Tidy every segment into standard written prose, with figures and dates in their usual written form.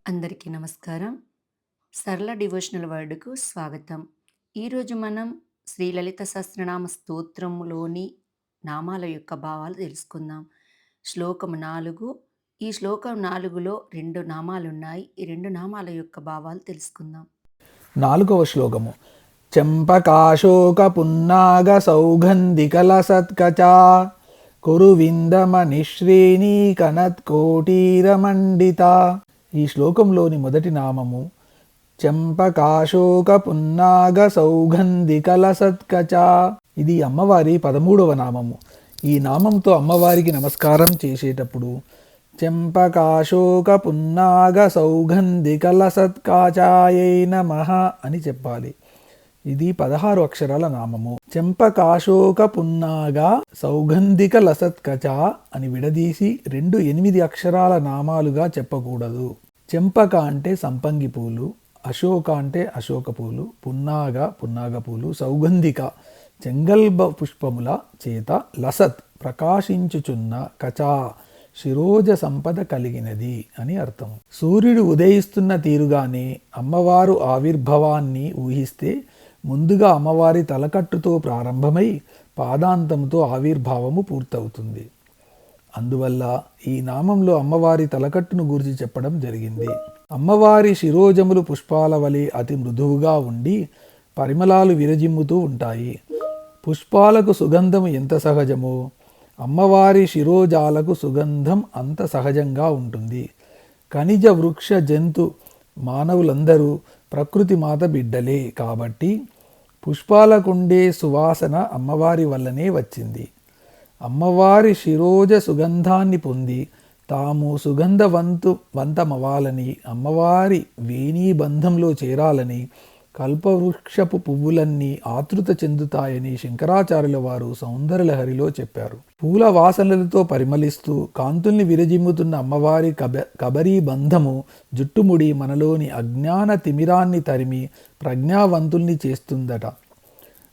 అందరికీ నమస్కారం. సరళ డివోషనల్ వర్డ్‌కు స్వాగతం. ఈరోజు మనం శ్రీ లలిత సహస్రనామ స్తోత్రములోని నామాల యొక్క భావాలు తెలుసుకుందాం. శ్లోకం 4. ఈ శ్లోకం 4లో 2 నామాలున్నాయి. ఈ 2 నామాల యొక్క భావాలు తెలుసుకుందాం. 4వ శ్లోకము. చంపకాశోక పున్నాగ సౌగంధికలసత్కచా కురువిందమనిశ్రేణీ కనత్కోటీరమండిత. ఈ శ్లోకంలోని మొదటి నామము చంపకాశోక పున్నాగ సౌగంధికలసత్కచా. ఇది అమ్మవారి 13వ నామము. ఈ నామంతో అమ్మవారికి నమస్కారం చేసేటప్పుడు చెంపకాశోక పున్నాగ సౌగంధికలసత్కాచాయై నమః అని చెప్పాలి. ఇది 16 అక్షరాల నామము. చెంపకాశోక పున్నాగ సౌగంధిక లసత్కచ అని విడదీసి 2 8 అక్షరాల నామాలుగా చెప్పకూడదు. చెంపక అంటే సంపంగి పూలు, అశోక అంటే అశోక పూలు, పున్నాగ పున్నాగ పూలు, సౌగంధిక చెంగల్బ పుష్పముల చేత, లసత్ ప్రకాశించుచున్న, కచా శిరోజ సంపద కలిగినది అని అర్థం. సూర్యుడు ఉదయిస్తున్న తీరుగానే అమ్మవారు ఆవిర్భవాన్ని ఊహిస్తే ముందుగా అమ్మవారి తలకట్టుతో ప్రారంభమై పాదాంతంతో ఆవిర్భావము పూర్తవుతుంది. అందువల్ల ఈ నామంలో అమ్మవారి తలకట్టును గురించి చెప్పడం జరిగింది. అమ్మవారి శిరోజములు పుష్పాల వలె అతి మృదువుగా ఉండి పరిమళాలు విరజిమ్ముతూ ఉంటాయి. పుష్పాలకు సుగంధం ఎంత సహజమో అమ్మవారి శిరోజాలకు సుగంధం అంత సహజంగా ఉంటుంది. ఖనిజ వృక్ష జంతు మానవులందరూ ప్రకృతి మాత బిడ్డలే కాబట్టి పుష్పాలకుండే సువాసన అమ్మవారి వల్లనే వచ్చింది. అమ్మవారి శిరోజ సుగంధాన్ని పొంది తాము సుగంధవంతమవ్వాలని, అమ్మవారి వేణీబంధంలో చేరాలని కల్పవృక్షపు పువ్వులన్నీ ఆతృత చెందుతాయని శంకరాచార్యుల వారు సౌందర్యలహరిలో చెప్పారు. పూల వాసనలతో పరిమళిస్తూ కాంతుల్ని విరజిమ్ముతున్న అమ్మవారి కబరీ బంధము జుట్టుముడి మనలోని అజ్ఞాన తిమిరాన్ని తరిమి ప్రజ్ఞావంతుల్ని చేస్తుందట.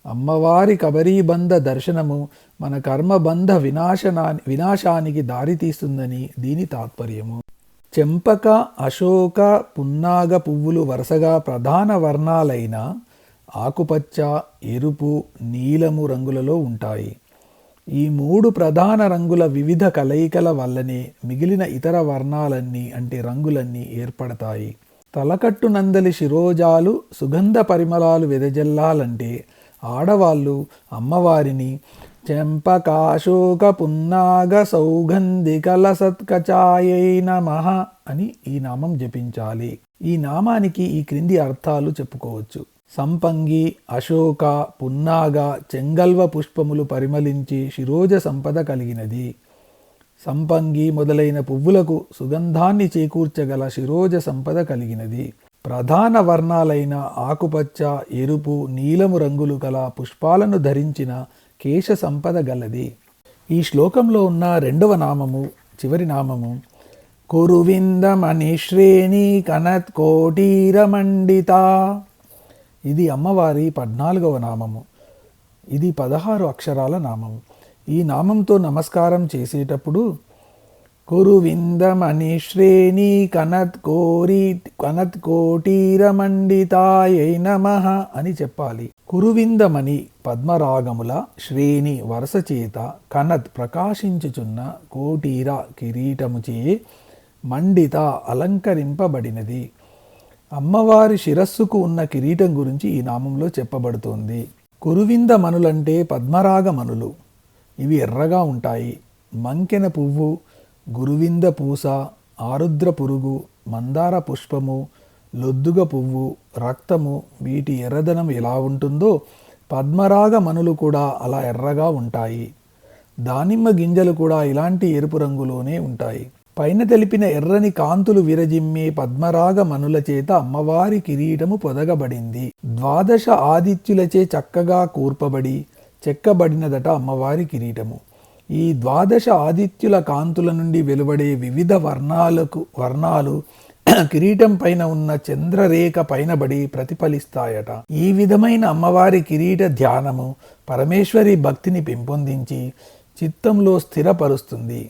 అమ్మవారి కబరీబంధ దర్శనము మన కర్మబంధ వినాశానికి దారితీస్తుందని దీని తాత్పర్యము. చెంపక, అశోక, పున్నాగ పువ్వులు వరుసగా ప్రధాన వర్ణాలైన ఆకుపచ్చ, ఎరుపు, నీలము రంగులలో ఉంటాయి. ఈ 3 ప్రధాన రంగుల వివిధ కలయికల వల్లనే మిగిలిన ఇతర వర్ణాలన్నీ అంటే రంగులన్నీ ఏర్పడతాయి. తలకట్టు నందలి శిరోజాలు సుగంధ పరిమళాలు వెదజల్లాలంటే ఆడవాళ్ళు అమ్మవారిని చెంపకాశోక పున్నాగ సౌగంధికలసత్కచాయై నమః అని ఈ నామం జపించాలి. ఈ నామానికి ఈ క్రింది అర్థాలు చెప్పుకోవచ్చు. సంపంగి, అశోక, పున్నాగ చెంగల్వ పుష్పములు పరిమళించి శిరోజ సంపద కలిగినది. సంపంగి మొదలైన పువ్వులకు సుగంధాన్ని చేకూర్చగల శిరోజ సంపద కలిగినది. ప్రధాన వర్ణాలైన ఆకుపచ్చ, ఎరుపు, నీలము రంగులు గల పుష్పాలను ధరించిన కేశ సంపద గలది. ఈ శ్లోకంలో ఉన్న 2వ నామము, చివరి నామము కురువిందమనిశ్రేణీ కనత్కోటీరమండిత. ఇది అమ్మవారి 14వ నామము. ఇది 16 అక్షరాల నామము. ఈ నామంతో నమస్కారం చేసేటప్పుడు కురువిందమనిశ్రేణీ కనత్కోటీరమండితాయై నమః అని చెప్పాలి. కురువిందమణి పద్మరాగముల, శ్రేణి వరస చేత, కనత్ ప్రకాశించుచున్న, కోటీర కిరీటముచే, మండిత అలంకరింపబడినది. అమ్మవారి శిరస్సుకు ఉన్న కిరీటం గురించి ఈ నామంలో చెప్పబడుతోంది. కురువింద మనులంటే పద్మరాగ మనులు. ఇవి ఎర్రగా ఉంటాయి. మంకెన పువ్వు, గురువింద పూస, ఆరుద్ర పురుగు, మందార పుష్పము, లొద్దుగ పువ్వు, రక్తము వీటి ఎర్రదనం ఎలా ఉంటుందో పద్మరాగ మనులు కూడా అలా ఎర్రగా ఉంటాయి. దానిమ్మ గింజలు కూడా ఇలాంటి ఎరుపు రంగులోనే ఉంటాయి. పైన తెలిపిన ఎర్రని కాంతులు విరజిమ్మే పద్మరాగ మనుల చేత అమ్మవారి కిరీటము పొదగబడింది. 12 ఆదిత్యులచే చక్కగా కూర్పబడి చెక్కబడినదట అమ్మవారి కిరీటము. ఈ 12 ఆదిత్యుల కాంతుల నుండి వెలువడే వివిధ వర్ణాలు కిరీటం పైన ఉన్న చంద్రరేఖ పైనబడి ప్రతిఫలిస్తాయట. ఈ విధమైన అమ్మవారి కిరీట ధ్యానము పరమేశ్వరి భక్తిని పెంపొందించి చిత్తంలో స్థిరపరుస్తుంది.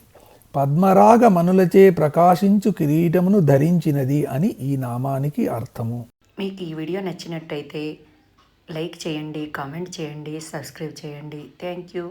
పద్మరాగ మనులచే ప్రకాశించు కిరీటమును ధరించినది అని ఈ నామానికి అర్థము. మీకు ఈ వీడియో నచ్చినట్టయితే లైక్ చేయండి, కామెంట్ చేయండి, సబ్స్క్రైబ్ చేయండి. Thank you.